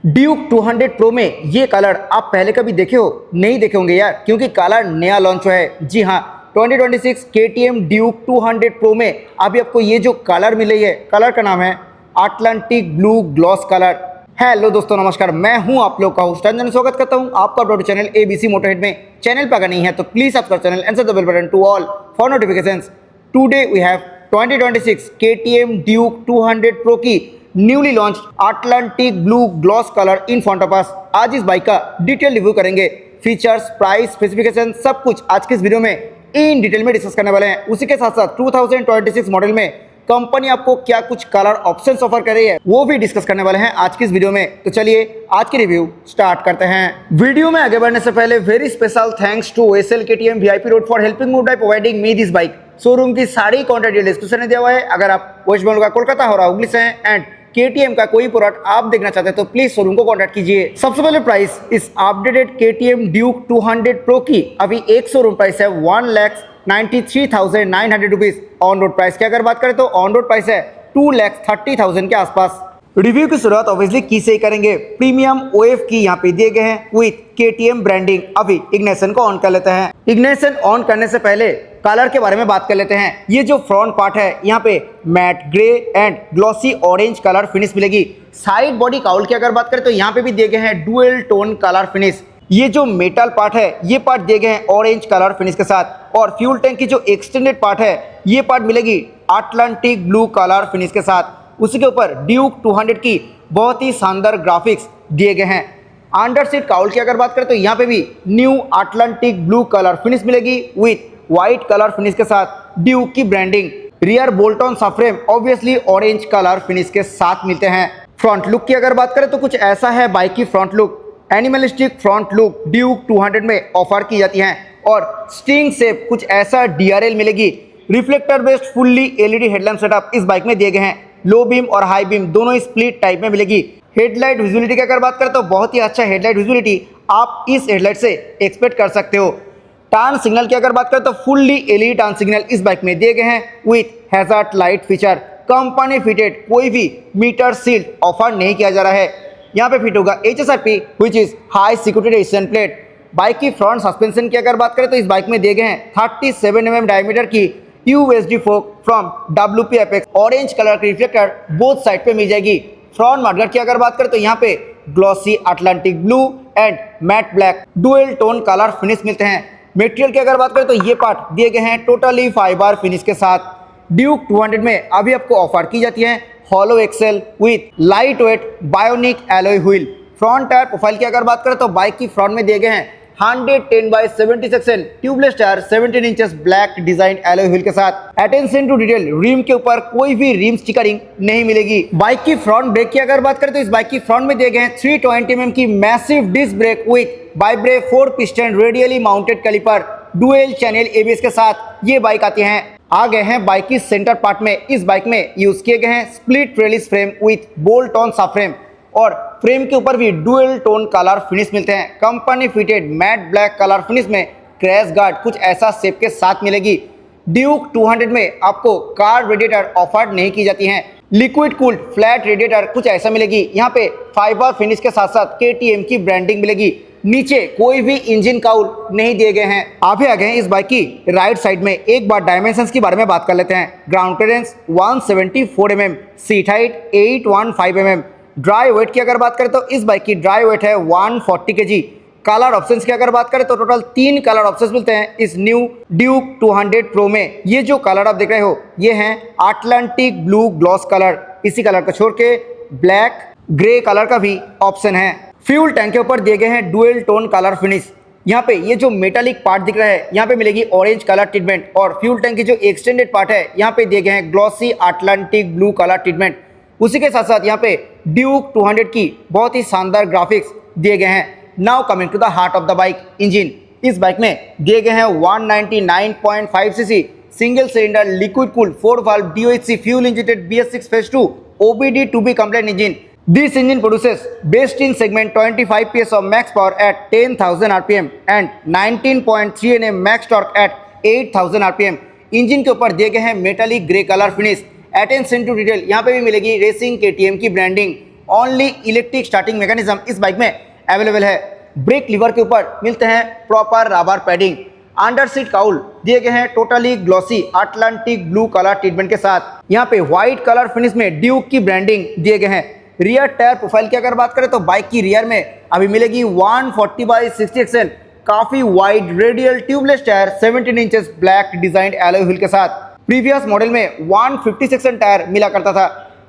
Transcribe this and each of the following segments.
Duke 200 pro में ये colour आप पहले कभी देखे हो? नहीं देखे होंगे यार, क्योंकि कलर नया लॉन्च हुआ है। जी हाँ, 2026 KTM ड्यूक 200 प्रो में अभी आपको ये जो कलर मिल रही है, कलर का नाम है Atlantic blue gloss colour. Hello दोस्तों, नमस्कार। मैं हूं आप लोग का होस्ट अंजन। स्वागत करता हूं आपका अपना चैनल ABC मोटरहेड में। चैनल पर अगर नहीं है तो please subscribe channel and set the bell button to all for notifications. Today we have 2026 KTM Duke 200 pro की newly launch Atlantic blue gloss colour in front of us. आज इस bike का डिटेल रिव्यू करेंगे। Features, price, specification सब कुछ आज की इस वीडियो में इन डिटेल में डिस्कस करने वाले हैं। उसी के साथ साथ 2026 मॉडल में कंपनी आपको क्या कुछ कलर ऑप्शंस ऑफर कर रही है वो भी डिस्कस करने वाले हैं आज की इस वीडियो में। तो चलिए आज की रिव्यू स्टार्ट करते हैं। वीडियो में आगे बढ़ने से पहले very special thanks to OSL KTM VIP road for helping me by providing me this bike. Showroom की सारी कॉन्टैक्ट डिटेल डिस्क्रिप्शन में दिया हुआ है। अगर आप वेस्ट बंगाल का कोलकाता हो रहा हुगली से हैं एंड KTM का कोई प्रोडक्ट आप देखना चाहते हैं तो प्लीज शोरूम को कांटेक्ट कीजिए। सबसे पहले प्राइस इस अपडेटेड KTM ड्यूक 200 प्रो की अभी एक शोरूम प्राइस है 1,93,900 रुपीज। ऑन रोड प्राइस की अगर बात करें तो ऑन रोड प्राइस है 2,30,000 के आसपास। रिव्यू की शुरुआत ऑब्वियसली की से ही करेंगे। प्रीमियम OF की यहाँ पे दिए गए हैं विथ KTM ब्रांडिंग। अभी इग्निशन को ऑन कर लेते हैं। इग्निशन ऑन करने से पहले कलर के बारे में बात कर लेते हैं। ये जो फ्रंट पार्ट है यहाँ पे matte grey and glossy orange colour finish मिलेगी। साइड बॉडी काउल की अगर बात करें तो यहाँ पे भी दिए गए हैं डुअल टोन कलर फिनिश। ये जो मेटल पार्ट है ये पार्ट दिए गए हैं ऑरेंज कलर फिनिश के साथ। और फ्यूल टैंक की जो एक्सटेंडेड पार्ट है ये पार्ट मिलेगी अटलांटिक ब्लू कलर फिनिश के साथ। उसी के ऊपर ड्यूक 200 की बहुत ही शानदार ग्राफिक्स दिए गए हैं। अंडर सीट काउल की अगर बात करें तो यहाँ पे भी new Atlantic blue colour finish मिलेगी विथ व्हाइट कलर फिनिश के साथ ड्यूक की branding. Rear bolt on subframe obviously orange colour finish के साथ मिलते हैं। फ्रंट लुक की अगर बात करें तो कुछ ऐसा है बाइक की front look. Animalistic front look Duke 200 में ऑफर की जाती है और स्टिंग शेप कुछ ऐसा DRL मिलेगी। Reflector based fully LED headlamp setup इस बाइक में दिए गए हैं। लो बीम और हाई बीम दोनों स्प्लिट टाइप में मिलेगी। हेडलाइट विजुअलिटी की अगर बात करें तो बहुत ही अच्छा हेडलाइट विजुअलिटी आप इस हेडलाइट से एक्सपेक्ट कर सकते हो। टर्न सिग्नल की अगर बात करें तो फुल्ली LED टर्न सिग्नल इस बाइक में दिए गए हैं with hazard light feature. Company fitted कोई भी मीटर सील्ड ऑफर नहीं किया जा रहा है। यहाँ पे फिट होगा HSRP which is high security resistant plate. Bike की फ्रंट सस्पेंशन की अगर बात करें तो इस बाइक में दिए गए हैं 37 mm डायमीटर की USD fork from WP Apex orange colour की रिफ्लेक्टर बोथ साइड पे मिल जाएगी। फ्रंट मडगार्ड की अगर बात करें तो यहाँ पे glossy Atlantic blue and matte black dual tone colour finish मिलते हैं। मटेरियल की अगर बात करें तो ये पार्ट दिए गए हैं टोटली फाइबर फिनिश के साथ। ड्यूक 200 में अभी आपको ऑफर की जाती है hollow axle with light weight bionic alloy wheel. Front tyre profile की अगर बात करें तो बाइक की फ्रंट में दिए गए हैं 110/70 section tubeless tyre 17 inches black design alloy wheel के साथ। अटेंशन टू डिटेल, रिम के ऊपर कोई भी रिम स्टिकरिंग नहीं मिलेगी। बाइक की फ्रंट ब्रेक की अगर बात करें तो इस बाइक की फ्रंट में दिए गए हैं 320 mm की massive disc brake with Bybre 4 piston radially mounted caliper dual channel ABS के साथ ये बाइक आती है। आ गए हैं बाइक की सेंटर पार्ट में। इस बाइक में यूज किए गए हैं split Ryle's frame with bolt on subframe और फ्रेम के ऊपर भी डुअल टोन कलर फिनिश मिलते हैं। Company fitted mat black colour finish में क्रैश गार्ड कुछ ऐसा शेप के साथ मिलेगी। ड्यूक 200 में आपको कार रेडिएटर ऑफर नहीं की जाती हैं। लिक्विड कूल्ड फ्लैट रेडिएटर कुछ ऐसा मिलेगी। यहाँ पे फाइबर फिनिश के साथ साथ KTM की ब्रांडिंग मिलेगी। नीचे कोई भी इंजन काउल नहीं दिए गए हैं। आगे आ गए हैं इस बाइक की राइट साइड में। एक बार डायमेंशंस के बारे में बात कर लेते हैं। Ground clearance 174 mm, seat height 815 mm। Dry weight की अगर बात करें तो इस बाइक की ड्राई वेट है 140 kg। कलर ऑप्शंस की अगर बात करें तो टोटल 3 कलर ऑप्शंस मिलते हैं इस न्यू ड्यूक 200 प्रो में। ये जो कलर आप देख रहे हो ये हैं अटलांटिक ब्लू ग्लॉस कलर। इसी कलर को छोड़ के ब्लैक ग्रे कलर का भी ऑप्शन है। फ्यूल टैंक के ऊपर दिए गए हैं डुअल टोन कलर फिनिश। यहाँ पे ये जो मेटालिक पार्ट दिख रहा है यहाँ पे मिलेगी ऑरेंज कलर ट्रीटमेंट और फ्यूल टैंक की जो एक्सटेंडेड पार्ट है यहाँ पे दिए गए हैं glossy Atlantic blue colour treatment. उसी के साथ साथ यहाँ पे ड्यूक 200 की बहुत ही शानदार ग्राफिक्स दिए गए हैं। Now coming to the heart of the bike, engine. इस बाइक में दिए गए हैं 199.5 cc single cylinder liquid cooled 4 valve DOHC fuel injected BS6 phase 2 OBD to be compliant engine. This engine produces best in segment 25 PS of max power at 10,000 RPM and 19.3 Nm max torque at 8,000 RPM। Engine के ऊपर दिए गए हैं metallic grey colour finish. Attention to detail यहाँ पे भी मिलेगी racing KTM की branding. Only electric starting mechanism इस बाइक में अवेलेबल है। ब्रेक लीवर के ऊपर मिलते हैं proper rubber padding. Under seat cowl दिए गए हैं totally glossy Atlantic blue colour treatment के साथ। यहाँ पे व्हाइट कलर फिनिश में ड्यूक की ब्रांडिंग दिए गए हैं। रियर टायर प्रोफाइल की अगर बात करें तो बाइक की रियर में अभी मिलेगी 140/60 एक्सएल काफी wide radial tubeless tyre 17 inches black designed alloy wheel के साथ। प्रीवियस मॉडल में 156 टायर मिला करता था।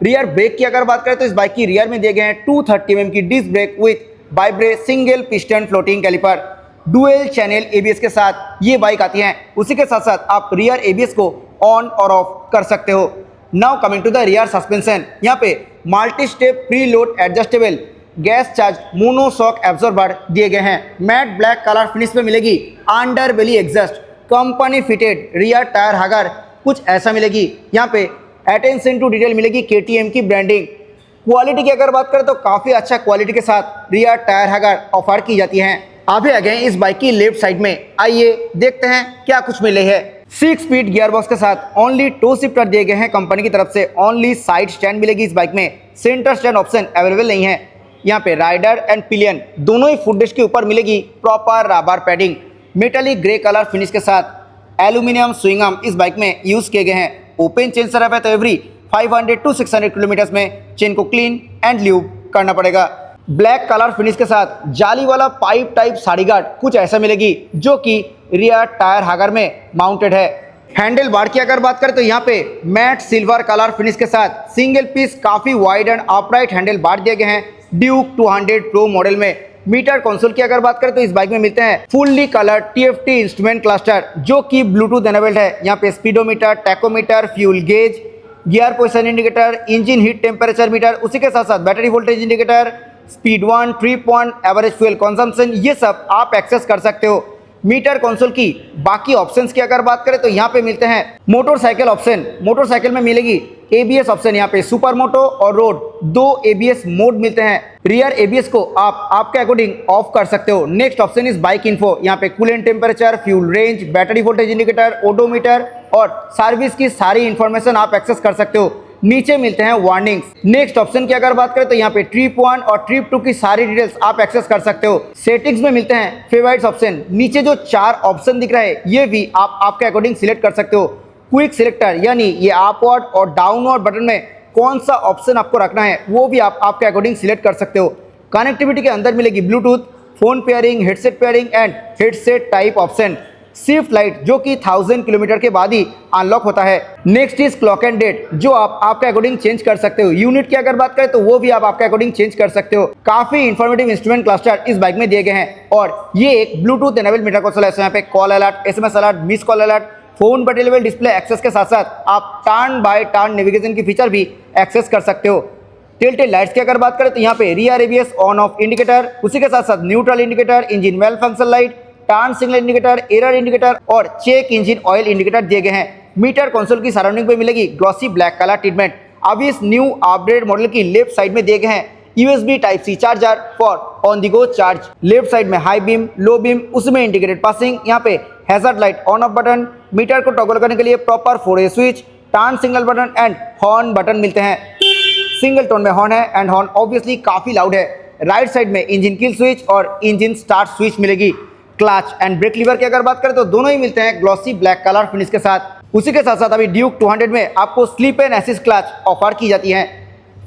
रियर ब्रेक की अगर बात करें तो इस बाइक की रियर में दिए गए हैं 230 mm की disc brake with Bybre single piston floating caliper. Dual channel ABS के साथ ये बाइक आती है। उसी के साथ साथ आप रियर एबीएस को ऑन और ऑफ कर सकते हो। Now coming to the rear suspension, यहाँ पे multi step pre load adjustable gas charge monoshock absorber दिए गए हैं। मैट ब्लैक कलर फिनिश में मिलेगी under belly exhaust company fitted rear tyre hugger कुछ ऐसा मिलेगी। यहाँ पे अटेंशन टू डिटेल मिलेगी केटीएम की ब्रांडिंग। क्वालिटी की अगर बात करें तो काफी अच्छा क्वालिटी के साथ रियर टायर हैगर ऑफर की जाती है। अभी आ गए इस बाइक की लेफ्ट साइड में, आइए देखते हैं क्या कुछ मिले है। 6 स्पीड गियर बॉक्स के साथ ओनली 2 शिफ्टर दिए गए हैं कंपनी की तरफ से। ओनली साइड स्टैंड मिलेगी इस बाइक में, सेंटर स्टैंड ऑप्शन अवेलेबल नहीं है। यहाँ पे राइडर एंड पिलियन दोनों ही फुटरेस्ट के ऊपर मिलेगी proper rubber padding. Metallic grey colour finish के साथ एल्यूमिनियम स्विंग आर्म इस बाइक में यूज किए गए हैं। ओपन चेन सर्फ है तो एवरी 500 to 600 किलोमीटर में चेन को क्लीन एंड ल्यूब करना पड़ेगा। ब्लैक कलर फिनिश के साथ जाली वाला पाइप टाइप साड़ी गार्ड कुछ ऐसा मिलेगी जो कि रियर टायर हैगर में माउंटेड है। हैंडल बार की अगर बात करें तो यहाँ पे मैट सिल्वर कलर फिनिश के साथ सिंगल पीस काफी wide and upright handle bar दिए गए हैं ड्यूक 200 प्रो मॉडल में। मीटर कंसोल की अगर बात करें तो इस बाइक में मिलते हैं fully colour TFT instrument cluster जो कि ब्लूटूथ एनेबल्ड है। यहाँ पे speedometer, tachometer, fuel gauge, gear position indicator, engine heat temperature metre, उसी के साथ साथ battery voltage indicator, speed 1, trip 1, average fuel consumption, ये सब आप एक्सेस कर सकते हो। मीटर कंसोल की बाकी ऑप्शंस की अगर बात करें तो यहाँ पे मिलते हैं मोटरसाइकिल ऑप्शन। मोटरसाइकिल में मिलेगी एबीएस ऑप्शन, यहाँ पे सुपर मोटो और रोड 2 एबीएस मोड मिलते हैं। रियर एबीएस को आप आपके अकॉर्डिंग ऑफ कर सकते हो। Next option is bike info, यहाँ पे coolant temperature, fuel range, battery voltage indicator, odometer और सर्विस की सारी इंफॉर्मेशन आप एक्सेस कर सकते हो। नीचे मिलते हैं वार्निंग्स। नेक्स्ट ऑप्शन की अगर बात करें तो यहाँ पे ट्रिप 1 और ट्रिप 2 की सारी डिटेल्स आप एक्सेस कर सकते हो। सेटिंग्स में मिलते हैं फेवरेट्स ऑप्शन। नीचे जो 4 ऑप्शन दिख रहा है ये भी आप आपके अकॉर्डिंग सिलेक्ट कर सकते हो। क्विक सिलेक्टर यानी ये अपवर्ड और डाउनवर्ड बटन में कौन सा ऑप्शन आपको रखना है वो भी आप आपके अकॉर्डिंग सिलेक्ट कर सकते हो। कनेक्टिविटी के अंदर मिलेगी Bluetooth, phone pairing, headset pairing and headset type option. Shift light जो कि 1000 किलोमीटर के बाद ही अनलॉक होता है। Next is clock and date जो आप आपके अकॉर्डिंग चेंज कर सकते हो। यूनिट की अगर बात करें तो वो भी आप आपके अकॉर्डिंग चेंज कर सकते हो। काफी इंफॉर्मेटिव इंस्ट्रूमेंट क्लस्टर इस बाइक में दिए गए हैं और ये एक ब्लूटूथ एनेबल मीटर कंसोल है। यहाँ पे call alert, SMS alert, miss call alert, phone button level display access के साथ साथ आप टर्न बाय टर्न नेविगेशन की फीचर भी एक्सेस कर सकते हो। टिल्टेड लाइट्स की अगर बात करें तो यहाँ पे rear ABS on off indicator, उसी के साथ साथ neutral indicator, engine well function light, turn signal indicator, error indicator और चेक इंजन ऑयल इंडिकेटर दिए गए हैं। मीटर कंसोल की सराउंडिंग पे मिलेगी ग्लॉसी ब्लैक कलर ट्रीटमेंट। अब इस न्यू अपग्रेड मॉडल की लेफ्ट साइड में दिए गए हैं USB type C charger for on the go charge. Left side में हाई बीम, लो बीम, उसमें इंडिकेटेड पासिंग, यहाँ पे hazard light on off button, meter को टॉगल करने के लिए proper 4A switch, turn signal button and horn button मिलते हैं। सिंगल टोन में हॉर्न है एंड हॉर्न ऑब्वियसली काफी लाउड है। राइट साइड में इंजन किल स्विच और इंजन स्टार्ट स्विच मिलेगी। क्लच एंड ब्रेक लीवर की अगर बात करें तो दोनों ही मिलते हैं ग्लॉसी ब्लैक कलर फिनिश के साथ। उसी के साथ साथ अभी ड्यूक 200 में आपको slip and assist clutch offer की जाती है।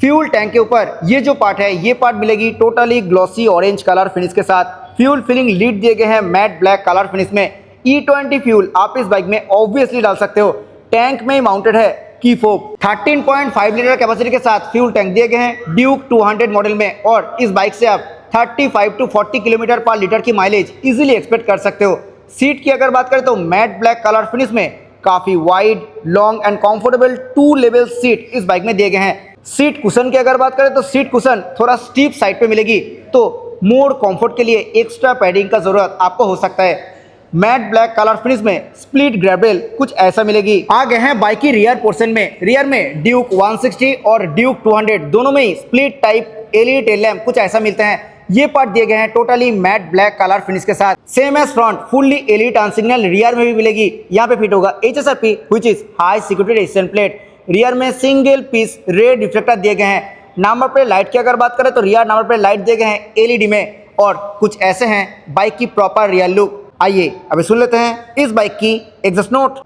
फ्यूल टैंक के ऊपर ये जो पार्ट है ये पार्ट मिलेगी totally glossy orange colour finish के साथ। फ्यूल फिलिंग लीड दिए गए हैं मैट ब्लैक कलर फिनिश में। E20 फ्यूल आप इस बाइक में ऑब्वियसली डाल सकते हो। टैंक में माउंटेड है की फोक। 13.5 लीटर कैपेसिटी के साथ फ्यूल टैंक दिए गए हैं ड्यूक 200 मॉडल में और इस बाइक से आप 35 to 40 किलोमीटर पर लीटर की माइलेज इजीली एक्सपेक्ट कर सकते हो। सीट की अगर बात करें तो मैट ब्लैक कलर फिनिश में काफी wide, long and comfortable 2 level seat इस बाइक में दिए गए हैं। सीट कुशन की अगर बात करें तो सीट कुशन थोड़ा स्टीप साइड पे मिलेगी तो मोर कंफर्ट के लिए एक्स्ट्रा पैडिंग का जरूरत आपको हो सकता है। मैट ब्लैक कलर फिनिश में स्प्लिट ग्रैबरेल कुछ ऐसा मिलेगी। आ गए हैं बाइक की रियर पोर्शन में। रियर में ड्यूक 160 और ड्यूक 200 दोनों में ही split type LED tail lamp कुछ ऐसा मिलते हैं। ये पार्ट दिए गए हैं totally matte black colour finish के साथ। Same as front fully LED turn signal rear में भी मिलेगी। यहाँ पे फिट होगा HSRP which is high security resistant plate. Rear में सिंगल पीस रेड रिफ्लेक्टर दिए गए हैं नंबर प्लेट लाइट की अगर बात करें तो रियर नंबर प्लेट लाइट दिए गए हैं एलईडी में, और कुछ ऐसे हैं बाइक की प्रॉपर रियर लुक। आइए अभी सुन लेते हैं इस बाइक की exhaust note.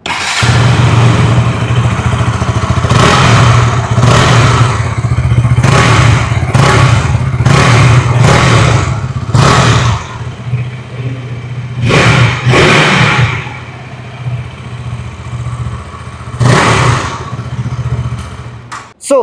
So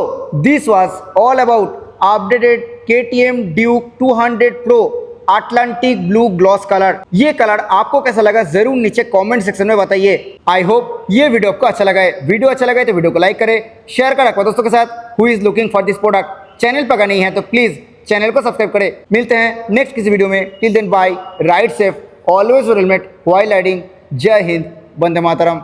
this was all about updated KTM Duke 200 Pro Atlantic Blue Gloss colour. ये कलर आपको कैसा लगा जरूर नीचे कमेंट सेक्शन में बताइए। आई होप ये वीडियो आपको अच्छा लगा है। वीडियो अच्छा लगा है तो वीडियो को लाइक करें, शेयर करें अपने दोस्तों के साथ who is looking for this product. Channel पर अगर नहीं है तो प्लीज चैनल को सब्सक्राइब करें। मिलते हैं नेक्स्ट किसी वीडियो में। Till then bye, ride safe, always wear helmet while riding. जय हिंद, वंदे मातरम।